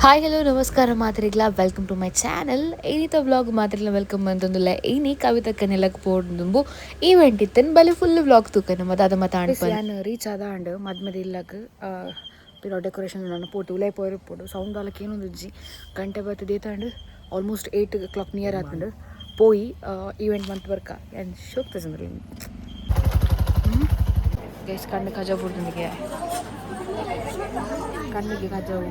Hi hello ನಮಸ್ಕಾರ ಮಾತ್ರಿಗ್ಲ welcome to my channel ಏನಿತ ವ್ಲಾಗ್ ಮಾತ್ರಿಲ ವೆಲ್ಕಮ್ ಬಂತಂದುಲ್ಲ ಏನಿ ಕವಿತಕ್ಕನೆಲ್ಲಕ್ಕೆ ಪೋಡ್ದುಂಬು ಈವೆಂಟ್ ಇತ್ತನ್ ಬಲೆ ಫುಲ್ ವ್ಲಾಗ್ ತೂಕನ ಮತ್ತು ಅದು ಮತ್ತೆ ಆಂಡ್ ಯಾನ್ ರೀಚ್ ಆದ ಆಂಡ್ ಮದ್ ಇಲ್ಲಕ್ಕೆ ಪಿರೋ ಡೆಕೋರೇಷನ್ ನಾನು ಪೋಟು ಉಲೈ ಪೋಡು ಸೌಂಡ್ ಅಲ್ಲಕ್ಕೆ ಏನೊಂದು ಇಜ್ಜಿ ಗಂಟೆ ಬತ್ತು ದೇತಾಂಡ್ ಆಲ್ಮೋಸ್ಟ್ 8 o'clock ನಿಯರ್ ಆತಂಡು ಪೋಯಿ ಈವೆಂಟ್ ಮಂತ್ ಬರ್ಕ ಏನು ಶೋಕ್ತ ಸಂದ್ರಿ ಗೈಸ್ ಕಣ್ಣು ಕಜ ಬಿಡ್ದಂದಿಗೆ ಕಣ್ಣಿಗೆ ಕಜಾವು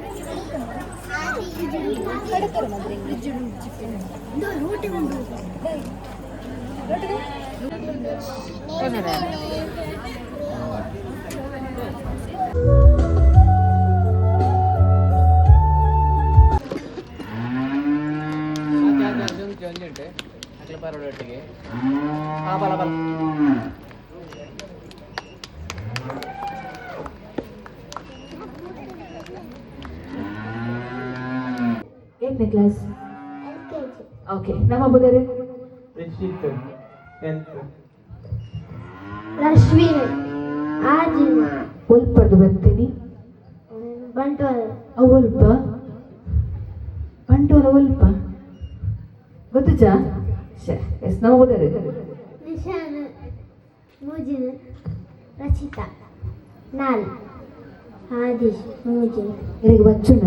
ಪರೋಟೊಟ್ಟಿಗೆ ಏನೇ ಕ್ಲಾಸ್ ಓಕೆ ನಮ್ಮ ಬುಧರೆ ರಶ್ವಿನ್ ಆಜಿಮ ಒಲ್ಪದು ಬರ್ತೀನಿ ಬಂಟ್ವಾಳ ಅವಲ್ಪ ಬಂಟೋಲ ಒಲ್ಪ ಗೊತ್ತುಜಾ ಎಸ್ ನಮ್ಮ ಬುಧರೆ ನಿಶಾನ್ ಮುಜಿನ್ ರಚಿತಾ ನಾಲ್ ಆದಿಶ್ ಮುಜಿನ್ ಇರಿಗೆ ಬಚ್ಚುನ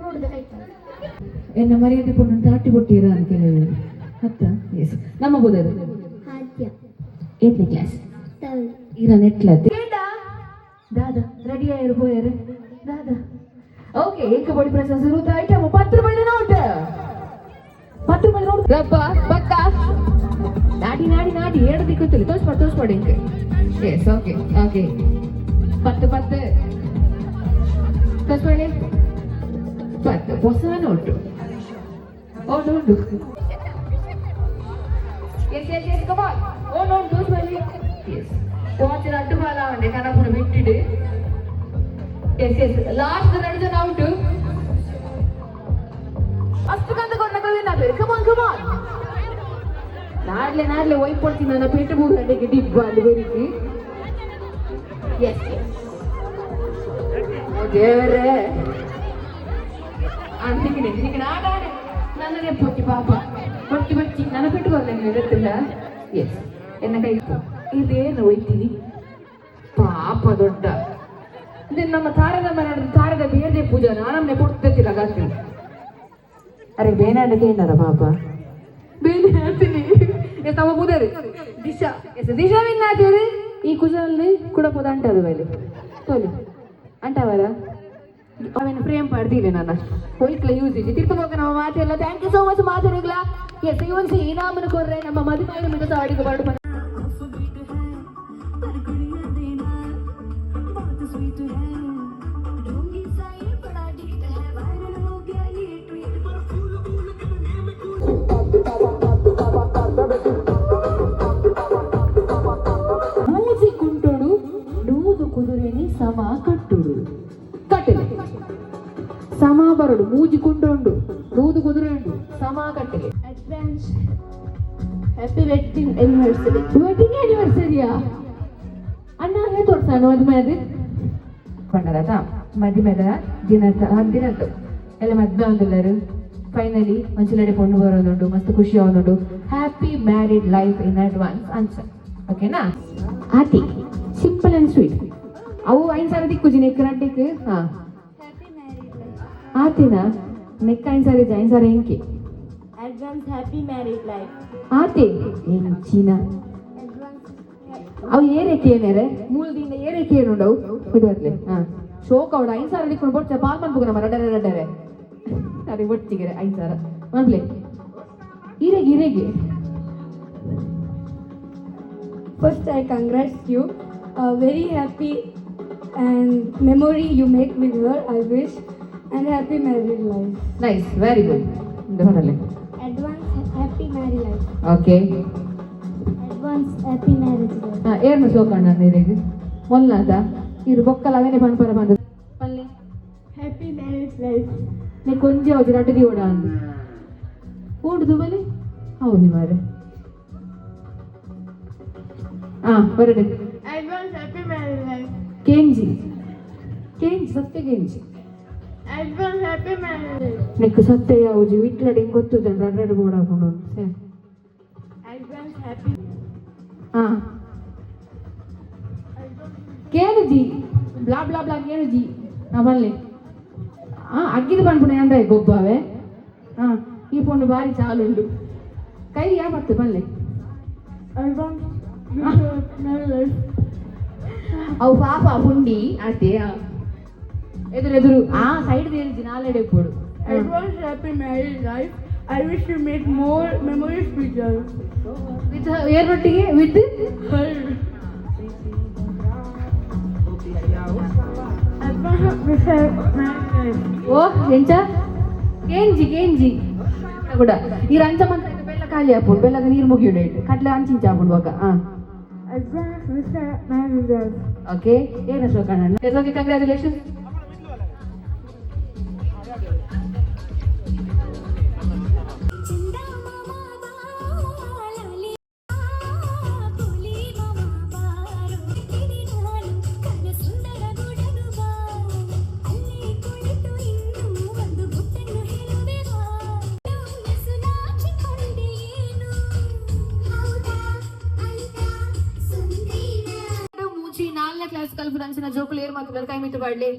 ನೋಡಿದ ಕೈತ ಎನ್ನ ಮರ್ಯಾದೆ ಪುಣ್ಣ ದಾಟಿ ಕೊಟ್ಟಿರ ಅಂತ ಹೇಳಿ ಹತ್ತ ಎಸ್ ನಮ್ಮ ಬುಧರೆ ಆದ್ಯ 8ನೇ ಕ್ಲಾಸ್ ತವಲ್ ಇರ ನೆಟ್ಲತ್ತೆ दादा रेडी आयर पोयर दादा ओके एक बड़ी प्रश्न शुरू होता है क्या वो 10 रुपए नोट 10 रुपए नोट रब्बा बक्का नाडी ಏಳು ದಿಕ್ಕುತ್ತಲಿ ತೋರಿಸ್ಕೊಡಿ ಇಂಕೆ ಎಸ್ ಓಕೆ 10 ತೋರಿಸ್ಕೊಳ್ಳಿ 10 ಹೊಸ ನೋಟು ಓ ನೋಡು ಎಸ್ ಕಮ್ ಆನ್ ಓ ನೋಡು ತೋರಿಸ್ಕೊಳ್ಳಿ ಎಸ್ watch ಅಡ್ಡು ಬಾಲ ಅವನೇ ಕನಪುರ ಬಿಟ್ಟಿಡು ಎಸ್ ಲಾಸ್ಟ್ ನಡೆದ ಔಟ್ ಅಷ್ಟು ಕಂದ ಕೊಂಡ ಕಮಾನ್ ನಾಡ್ಲೆ ಒಯ್ಕೊಡ್ತೀನಿ ನನ್ನ ಪೇಟೆ ಮೂರು ಗಂಟೆಗೆ ಡಿಬ್ಬ ಅಲ್ಲಿ ಬರೀತಿ ಎಸ್ ದೇವರೇ ಅಂತಿಗೆ ಆಡಾಡೆ ನನ್ನದೇ ಪೊಟ್ಟಿ ಪಾಪ ಪೊಟ್ಟಿ ಬಚ್ಚಿ ನನ್ನ ಪೆಟ್ಟುಕೊಳ್ಳ ಗೊತ್ತಿಲ್ಲ ಎಸ್ ಎನ್ನ ಕೈ ಇದೇನು ಒಯ್ತೀನಿ ಪಾಪ ದೊಡ್ಡ ನಮ್ಮ ತಾರದ ಮನೆ ತಾರದ ಬೇರೆ ಪೂಜಾ ನಾನನ್ನೇ ಕೊಡ್ತಿಲ್ಲ ಗಾತ್ರಿ ಅರೆ ಬೇನಾಡಕ್ಕೆ ಏನಾರ ಪಾಪ ಬೇನೆ ಹೇಳ್ತೀನಿ ತಮ್ಮ ಬುದರಿ ದಿಶಾ ವಿನ್ನಾದೇರಿ ಈ ಕುಜಲ್ಲಿ ಕುಡಪದ ಅಂಟದು ಮೇಲೆ ತೋಲಿ ಅಂಟವರ ಅವನ ಫ್ರೇಮ್ ಪಡ್ದಿಲ್ಲ ನಾನು ಹೋಯ್ಕ್ಲ ಯೂಸ್ ಇಜ್ಜಿ ತಿರ್ಪ ಹೋಗ ನಮ್ಮ ಮಾತೆಲ್ಲ ಥ್ಯಾಂಕ್ ಯು ಸೋ ಮಚ್ ಮಾತಾಡಿಗ್ಲ ಎಸ್ ಇವನ್ಸಿ ಇನಾಮನ ಕೊರ್ರೆ ನಮ್ಮ ಮದುವೆ ಮಿತ ಅಡಿಗೆ ಬಾಡು ಮೂಜಿ ಕುಂಟೋಡು ನೂದು ಕುದುರೆನಿ ಸಮ ಕಟ್ಟುಡು ಕಟ್ಟಲೆ ಸಮ ಬರಡು ಮೂಜಿ ಕುಂಟೋಂಡು ನೂದು ಕುದುರೆ ಉಂಡು ಸಮ ಕಟ್ಟಲೆ ಅಡ್ವಾನ್ಸ್ ಹ್ಯಾಪಿ ವೆಡ್ಡಿಂಗ್ ಆನಿವರ್ಸರಿಯಾ ಅಣ್ಣ ಹೇ ತೋರ್ಸಾನು ಮದುವೆ ಕೊಂಡರತ ಮದುವೆದ ದಿನದ್ದು ಎಲ್ಲ ಮದುವೆ ಒಂದಿಲ್ಲರು ಫೈನಲಿ ಮಂಚಲಡೆ ಪೊಣ್ಣು ಬರೋದುಂಟು ಮಸ್ತ್ ಖುಷಿ ಆಗೋದುಂಟು happy married life in advance answer ಓಕೆನಾ ಆತಿ ಸಿಂಪಲ್ ಅಂಡ್ ಸ್ವೀಟ್ ಅವು 5 ಸಾರಿ ದಿಕ್ಕುಜಿ ನೆಕ್ ರಡ್ಡಿಕ್ ಹಾ ಹ್ಯಾಪಿ ಮ್ಯಾರಿಡ್ ಲೈಫ್ ಆತಿನ ನೆಕ್ 5 ಸಾರಿ 5 ಸಾರಿ ಎಂಕಿ ಅಡ್ವಾನ್ಸ್ ಹ್ಯಾಪಿ ಮ್ಯಾರಿಡ್ ಲೈಫ್ ಆತಿ ಎಂಚಿನ ಅಡ್ವಾನ್ಸ್ ಅವು ಏರೇಕೆ ಏನೇರೆ ಮೂಲದಿಂದ ಏರೇಕೆ ಏನುಂಡವು ಬಿಡುವರ್ಲೆ ಹಾ ಶೋಕ ಅವಡ 5 ಸಾರಿ ದಿಕ್ಕೊಂಡು ಬರ್ತಾ ಪಾಲ್ ಮಾಡ್ಬೇಕು ನಮ್ಮ ರಡ್ಡರೆ ಅರೆ ಒಟ್ಟಿಗೆ 5 ಸಾರ ಮಂದ್ಲೆ ಇರೆಗೆ First, I congratulate you. Very happy and memory you make with her, I wish. And happy married life. Nice very good ಇದು ಬರಲ್ಲ Advance happy married life. Okay Advance happy marriage life. ಹಾ ಏರ್ನ ಸೋಕಣ್ಣ ಇರೆಗೆ ಮೊಲ್ಲದ ಇರು ಬೊಕ್ಕಲ ಅವೇನೆ ಪಂಪರ ಬಂದು ಪಲ್ಲೆ Happy marriage life. ನೀ ಕೊಂಚ ಹೋಗಿ ರಡ್ಡಿ ಓಡ ಅಂದು ಓಡುದು ಬಲೆ ಹೌದು ಮಾರೆ ಹಾ ಹೊರಡೆ Advance happy married life. ಕೇಂಜಿ ಸತ್ಯ ಕೇಂಜಿ Advance happy marriage. నీకు సత్య యావుజి వీటిలో ఇంకొత్తు రెండు పోడాకుండా Advance happy. ಕೇಳಿಜಿ ಬ್ಲಾ ಬ್ಲಾ ಬ್ಲಾ ಕೇಳಿಜಿ ಬಲ್ಲೆ ಅಗ್ಗಿದು ಪಂಪುಣ ಅಂದ್ರೆ ಗೊಬ್ಬವೇ ಈ ಪೊಂಡು ಬಾರಿ ಚಾಲುಂಡು ಕೈ ಯಾವತ್ತು ಬಲ್ಲೆ Advance marriage. ಅವು ಪಾಪ ಪುಂಡಿ ಅದೇ ಎದುರು side ಹೇಳಿಜಿ ನಾಳೆಡೆ ಇಪ್ಪಡು Advance happy married life. I wish you make more memories with her. With ಏರ್ನೊಟ್ಟಿಗೆ ವಿತ್ Advance married life. ಓ ಎಂಚ ಕೇಂಜಿ ಕೂಡ ಈ ರಂಚ ಮಂತ್ರ ಬೆಲ್ಲ ಖಾಲಿ ಹಾಕೊಂಡು ಬೆಲ್ಲದ ನೀರು ಮುಗಿಯುಂಡು ಕಟ್ಲೆ ಅಂಚಿಂಚ ಹಾಕೊಂಡು ಹೋಗ Advance married life. ಓಕೆ ಏನು ಶೋಕಣ್ಣ ಓಕೆ ಕಂಗ್ರ್ಯಾಚುಲೇಷನ್ ಕ್ಲಾಸ್ ಕಲ್ಪು ಅಂಚಿನ ಜೋಕುಲು ಏರ್ ಮಾತು ಕೈ ಮಿತ್ತು ಬಾಡ್ಲಿ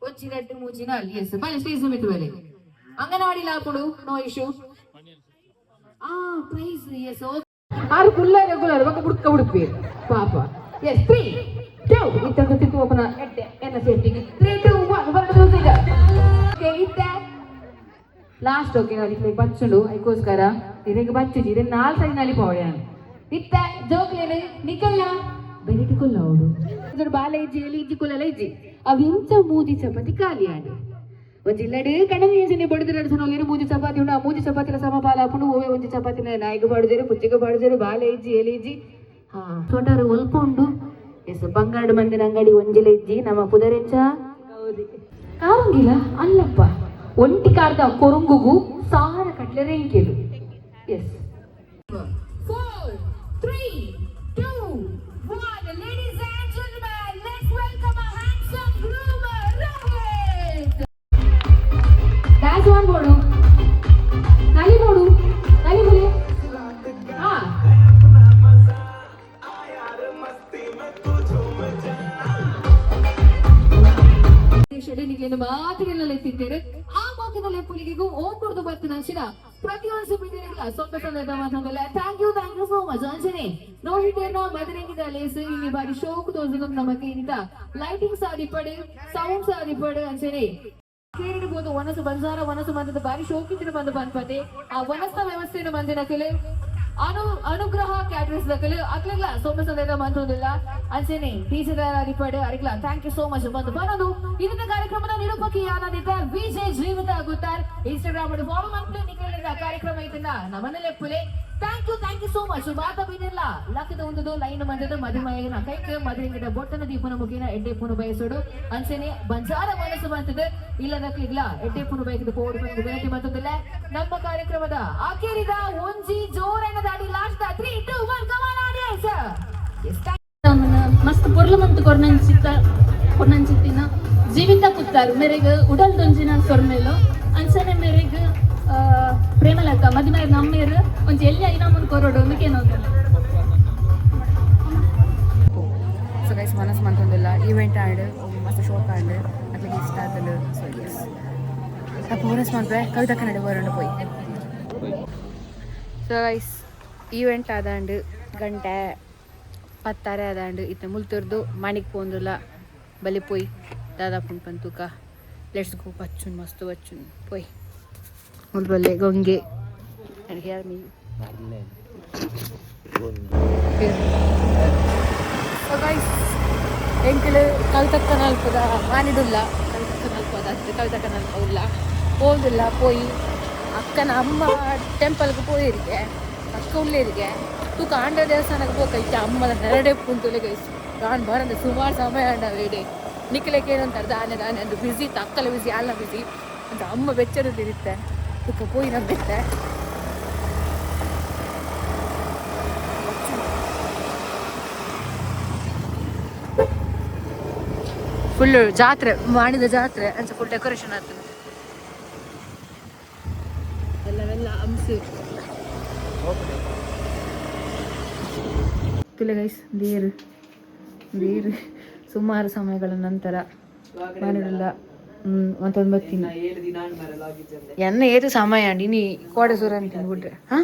వచ్చి రెడ్డి మూచిన ఎస్ పని స్టేజ్ మిట్టు వెళ్ళి అంగన్వాడీలో అప్పుడు నో ఇష్యూ ప్రైజ్ ఎస్ ఆరు కుల్ల రెగ్యులర్ ఒక బుడక బుడిపి పాప ఎస్ 3 2 ఇతకు తిక్కు ఓపెన్ ఎట్ ఎన్న సేఫ్టీకి 3 2 1 వన్ టూ త్రీ ఓకే ఇట్ట లాస్ట్ ఓಕೆ ಅದಕ್ಕೆ ಬಚ್ಚುಂಡು ಐಕೋಸ್ಕರ ಇದಕ್ಕೆ ಬಚ್ಚುಜಿ ಇದನ್ನ 4 ಸರಿ ನಲ್ಲಿ ಪೋಡ್ಯಾನು ಇತ್ತ ಜೋಕ್ಲೇನೆ ನಿಕಲ್ಲ ಬೆರಿಟಿ ಕೊಲ್ಲ ಅವಡು ಇದರ ಬಾಲ ಇಜ್ಜಿ ಎಲಿ ಇಜ್ಜಿ ಕೊಲ್ಲ ಇಜ್ಜಿ ಅವು ಇಂಚ ಮೂಜಿ ಚಪಾತಿ ಖಾಲಿ ಆಡಿ ಒಂಜಿಲ್ಲಡೆ ಕಡಮೆ ಯೋಜನೆ ಬಡದಿರಡು ಸನೋಲೇರು ಮೂಜಿ ಚಪಾತಿ ಉಂಡು ಆ ಮೂಜಿ ಚಪಾತಿಲ ಸಮಪಾಲ ಹಾಕೊಂಡು ಓವೆ ಒಂಜಿ ಚಪಾತಿನ ನಾಯಿಗೆ ಬಾಡಿದೇರು ಪುಚ್ಚಿಗೆ ಬಾಡಿದೇರು ಬಾಲ ಇಜ್ಜಿ ಎಲಿ ಇಜ್ಜಿ ಸೊಂಡರು ಒಲ್ಕೊಂಡು ಎಸ್ ಬಂಗಾರಡು ಮಂದಿನ ಅಂಗಡಿ ಒಂಜಿಲ ಇಜ್ಜಿ ನಮ್ಮ ಪುದರೆಂಚ ಕಾರಂಗಿಲ್ಲ ಅಲ್ಲಪ್ಪ ಒಂಟಿ ಕಾರ್ದ ಕೊರಂಗುಗು ಸಾರ ಕಟ್ಲೆ ರೆಂಕೆಲು S 4 3 2 1 ladies and gentlemen, let's welcome a handsome groomer, Rohit. That's one bodu. Kali bodu. ಶೆಡಿನಿಗೆ ಮಾತಿಗೆಲ್ಲ ಎತ್ತಿದ್ದೇನೆ ಆ ಮಾತಿನಲ್ಲಿ ಪುಲಿಗೆಗೂ ಓಂ ಕೊಡ್ದು ಬರ್ತೀನಿ ಅಂಚಿನ ಪ್ರತಿಯೊಂದು ಸುಬಿದಿರಲ್ಲ ಸ್ವಲ್ಪ ಸಂದರ್ಭ ಮಾತಂಗಲ್ಲ ಥ್ಯಾಂಕ್ ಯು ಸೋ ಮಚ್ ಅಂಚನೆ ನೋಡಿದ್ದೇನೋ ಮದರಿಂಗಿದ ಲೇಸು ಇಲ್ಲಿ ಬಾರಿ ಶೋಕ್ ತೋರಿಸಿದ ನಮಗೆ ಏನಿದ ಲೈಟಿಂಗ್ ಸಾದಿಪಡು ಸೌಂಡ್ ಸಾದಿಪಡು ಅಂಚನೆ ಕೇಳಿರ್ಬೋದು ವನಸು ಬಂಜಾರ ವನಸು ಬಂದದ ಬಾರಿ ಶೋಕಿದ್ರೆ ಬಂದು ಬಂದ್ಪದೆ ಆ ವನಸ್ಥ ವ್ಯವಸ್ಥೆಯನ್ನು ಬಂದಿನ ಕೆಲ ಅನುಗ್ರಹ ಕ್ಯಾಟರ್ಸ್ ದಕ್ಕಲು ಅಕ್ಲೆಲ್ಲ ಸೋಮ ಸಂದೇಹ ಮಂತೊಂದಿಲ್ಲ ಅಂಚೆನೆ ಟೀಚರ್ ಅರಿಕ್ಲ ಥ್ಯಾಂಕ್ ಯು ಸೋ ಮಚ್ ಬಂದು ಬರೋದು ಇಂದಿನ ಕಾರ್ಯಕ್ರಮದ ನಿರೂಪಕಿಯಾನದಿದ್ದ ವಿಜಯ್ ಜೀವಿತ ಆಗುತ್ತಾರೆ ಇನ್ಸ್ಟಾಗ್ರಾಮ್ ಫಾಲೋ ಮಾಡ್ಕೊಂಡು ನಿಖಿಲಿದ ಕಾರ್ಯಕ್ರಮ ಇದನ್ನ ನಮ್ಮನೆಲ್ಲ ಪುಲೆ ಥ್ಯಾಂಕ್ ಯು ಸೋ ಮಚ್ ಬಾತ ಬಿನಿಲ್ಲ ಲಕ್ಕದ ಒಂದು ಲೈನ್ ಮಂದದ ಮದುಮಯನ ಕೈಕ ಮದುವೆಗಿದ ಬೊಟ್ಟನ ದೀಪನ ಮುಗಿನ ಎಡ್ಡೆ ಪುನು ಬಯಸೋಡು ಅಂಚೆನೆ ಬಂಜಾರ ಮನಸ್ಸು ಬಂತದೆ ಇಲ್ಲದಕ್ಲಿಗ್ಲ ಎಡ್ಡೆ ಪುನು ಬಯಕಿದ ಕೋಡ್ ಬಂದು ವಿನಂತಿ ಬಂತದಿಲ್ಲ ನಮ್ಮ ಕಾರ್ಯಕ್ರಮದ ಆಕೇರಿದ ಒಂಜಿ ಜೋರನ ದಾಡಿ ಲಾಸ್ಟ್ 3 2 1 ಕಮ್ ಆನ್ ಆಡಿಯನ್ಸ್ ಮಸ್ತ್ ಪೊರ್ಲಮಂತು ಕೊರ್ನಂಚಿತ್ತಿನ ಜೀವಿತ ಕುತ್ತಾರು ಮೇರೆಗ್ ಉಡಲ್ ದೊಂಜಿನ ಸೊರ್ಮೇಲು ಅಂಚನೆ ಮೇರೆಗ್ ಪ್ರೇಮಲಕ ಮದುವೆ ನಮ್ಮೇರು ಒಂಜಿ ಎಲ್ಲಿ ಐನ ಮುಂದೆ ಕೊರೋಡು ಒಂದಕ್ಕೇನೋದಿಲ್ಲ ಸೊ ಗೈಸ್ ಮನಸ್ಸು ಮಂತೊಂದಿಲ್ಲ ಈವೆಂಟ್ ಆಡ್ ಮಸ್ತ್ ಶೋಕ್ ಆಡ್ ಅದ್ಲಿಗೆ ಇಷ್ಟ ಆದಲು ಸೊ ಎಸ್ ಅಪ್ಪ ಮನಸ್ಸು ಮಂತ್ರೆ ಕವಿತಾ ಕನ್ನಡ ಬರೋಣ ಪೋಯ್ ಸೊ ಗೈಸ್ ಈವೆಂಟ್ ಆದಾಂಡು ಗಂಟೆ 10 ಆದಾಂಡು ಇತ್ತ ಮುಲ್ತುರ್ದು ಮಣಿಗೆ ಪೋಂದುಲ್ಲ ಬಲಿ ಪೋಯ್ ದಾದಾ ಪುಂಡ್ ಪಂತುಕ ಲೆಟ್ಸ್ ಗೋ ಬಚ್ಚುನ್ ಮಸ್ತ್ ಬಚ್ಚುನ್ ಪೋಯ್ ಮುಲ್ಬಲ್ಲೆ ಗೊಂಗೆ and hear me so guys ಎಂಕಲು ಕವಿತಕ್ಕನಲ್ಪದ ಮಾನಿದುಲ್ಲ ಕವಿತಕ್ಕನಲ್ಪದ ಅಷ್ಟೇ ಕವಿತಕ್ಕನಲ್ಪಲ್ಲ ಹೋದಿಲ್ಲ ಪೋಯಿ ಅಕ್ಕನ ಅಮ್ಮ ಟೆಂಪಲ್ಗೆ ಪೋಯಿರಿಗೆ ಅಕ್ಕ ಉಳ್ಳೇರಿಗೆ ತೂಕ ಆಂಡ ದೇವಸ್ಥಾನಕ್ಕೆ ಹೋಗೈತೆ ಅಮ್ಮದ ನೆರಡೆ ಪುಂತುಲೆ ಗೈಸು ನಾನು ಬರಂದ ಸುಮಾರು ಸಮಯ ಅಂಡ ವೇಡೆ ನಿಖಿಲಕ್ಕೆ ಏನಂತಾರೆ ದಾನೆ ಅಂದು ಬಿಸಿ ಅಕ್ಕಲ ಬಿಸಿ ಅಲ್ಲ ಬಿಸಿ ಅಂತ ಅಮ್ಮ ಬೆಚ್ಚರದಿರುತ್ತೆ ತೂಕ ಪೋಯಿ ನಂಬಿತ್ತೆ ಫುಲ್ ಜಾತ್ರೆ ಮಾಡಿದ ಜಾತ್ರೆ ಅಂತ ಫುಲ್ ಡೆಕೋರೇಷನ್ ಆಗ್ತದೆ ಎಲ್ಲವೆಲ್ಲ ಹಂಸು ತುಲೆ ಗೈಸ್ ದೇರು ಸುಮಾರು ಸಮಯಗಳ ನಂತರ ಮಾಡಿರಲ್ಲ ಮತ್ತೊಂದು ಬರ್ತೀನಿ ಎನ್ನ ಏತು ಸಮಯ ಅಂಡಿ ನೀ ಕೋಡೆ ಸುರ ಅಂತ ಬಿಟ್ರೆ ಹಾ